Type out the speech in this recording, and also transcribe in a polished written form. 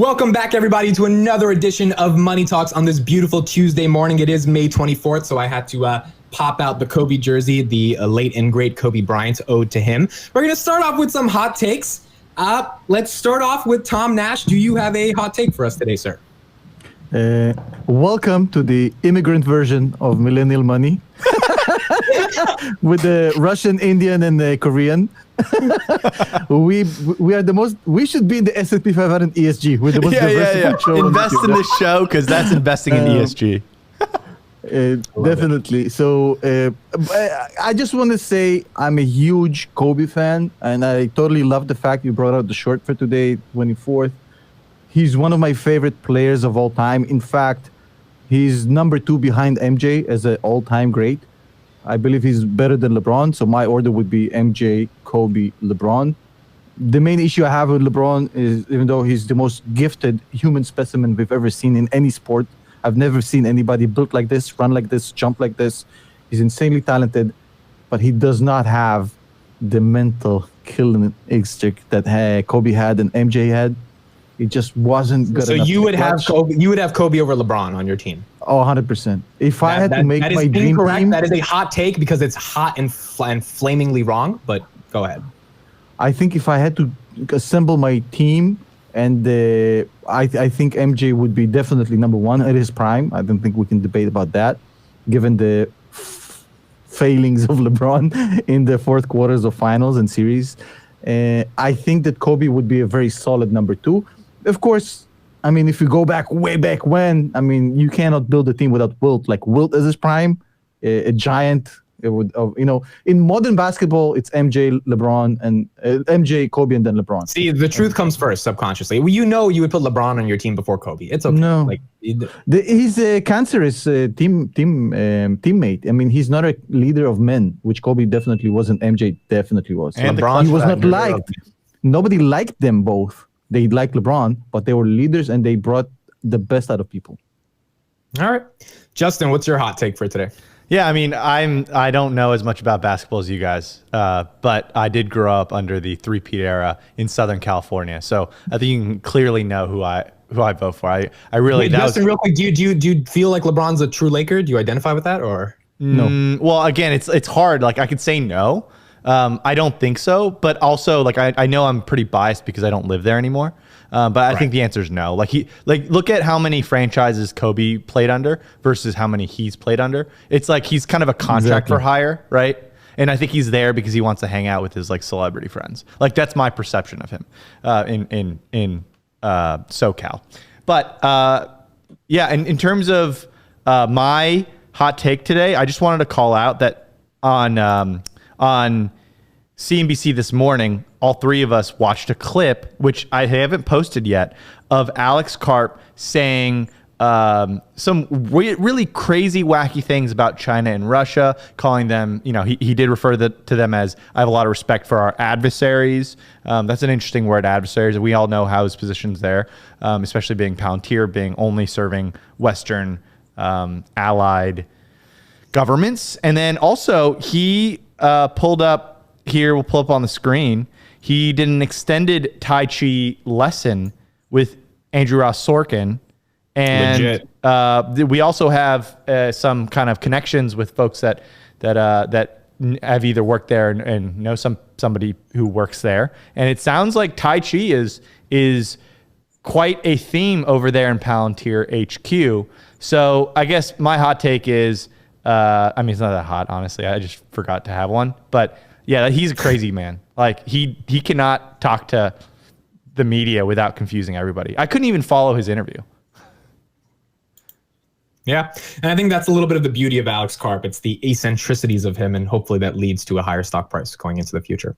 Welcome back, everybody, to another edition of Money Talks on this beautiful Tuesday morning. It is May 24th, so I had to pop out the Kobe jersey, the late and great Kobe Bryant ode to him. We're going to start off with some hot takes. Let's start off with Tom Nash. Do you have a hot take for us today, sir? Welcome to the immigrant version of millennial money with the Russian, Indian, and the Korean. we are the most. We should be in the S&P 500 ESG. We're the most diversified show. Invest in the show because that's investing in ESG. Definitely. So I just want to say I'm a huge Kobe fan, and I totally love the fact you brought out the short for today, 24th. He's one of my favorite players of all time. In fact, he's number 2 behind MJ as an all-time great. I believe he's better than LeBron, so my order would be MJ, Kobe, LeBron. The main issue I have with LeBron is, even though he's the most gifted human specimen we've ever seen in any sport, I've never seen anybody built like this, run like this, jump like this. He's insanely talented, but he does not have the mental killing instinct that Kobe had and MJ had. It just wasn't good enough. So you would have Kobe. You would have Kobe over LeBron on your team. Oh, 100%. If I had to make my dream team, that is a hot take because it's hot and flamingly wrong. But go ahead. I think if I had to assemble my team, and I think MJ would be definitely number 1 at his prime. I don't think we can debate about that, given the failings of LeBron in the fourth quarters of finals and series. I think that Kobe would be a very solid number 2. Of course, I mean, if you go back way back when, I mean, you cannot build a team without Wilt. Like Wilt is his prime, a giant. It would, in modern basketball, it's MJ, LeBron, and MJ, Kobe, and then LeBron. See, the truth comes first subconsciously. Well, you would put LeBron on your team before Kobe. It's okay. No, he's a cancerous teammate. I mean, he's not a leader of men, which Kobe definitely wasn't. MJ definitely was. And LeBron, he was not liked. Nobody liked them both. They liked LeBron, but they were leaders and they brought the best out of people. All right, Justin, what's your hot take for today? Yeah, I mean, I don't know as much about basketball as you guys, but I did grow up under the three-peat era in Southern California, so I think you can clearly know who I vote for. I really. Wait, Justin, real quick, do you feel like LeBron's a true Laker? Do you identify with that or no? Well, again, it's hard. Like I could say no. I don't think so, but also like I know I'm pretty biased because I don't live there anymore. But I think the answer is no. Like look at how many franchises Kobe played under versus how many he's played under. It's like he's kind of a contract for hire, right? And I think he's there because he wants to hang out with his like celebrity friends. Like that's my perception of him in SoCal. But yeah, and in terms of my hot take today, I just wanted to call out that on CNBC this morning, all three of us watched a clip, which I haven't posted yet, of Alex Karp saying some really crazy, wacky things about China and Russia, calling them, he did refer to them as, I have a lot of respect for our adversaries. That's an interesting word, adversaries. We all know how his position's there, especially being Palantir, being only serving Western allied governments. And then also he pulled up here, we'll pull up on the screen, he did an extended Tai Chi lesson with Andrew Ross Sorkin. And we also have some kind of connections with folks that have either worked there and know somebody who works there. And it sounds like Tai Chi is quite a theme over there in Palantir HQ. So I guess my hot take is, I mean, it's not that hot, honestly. I just forgot to have one. But yeah, he's a crazy man. Like he cannot talk to the media without confusing everybody. I couldn't even follow his interview. Yeah, and I think that's a little bit of the beauty of Alex Karp. It's the eccentricities of him, and hopefully that leads to a higher stock price going into the future.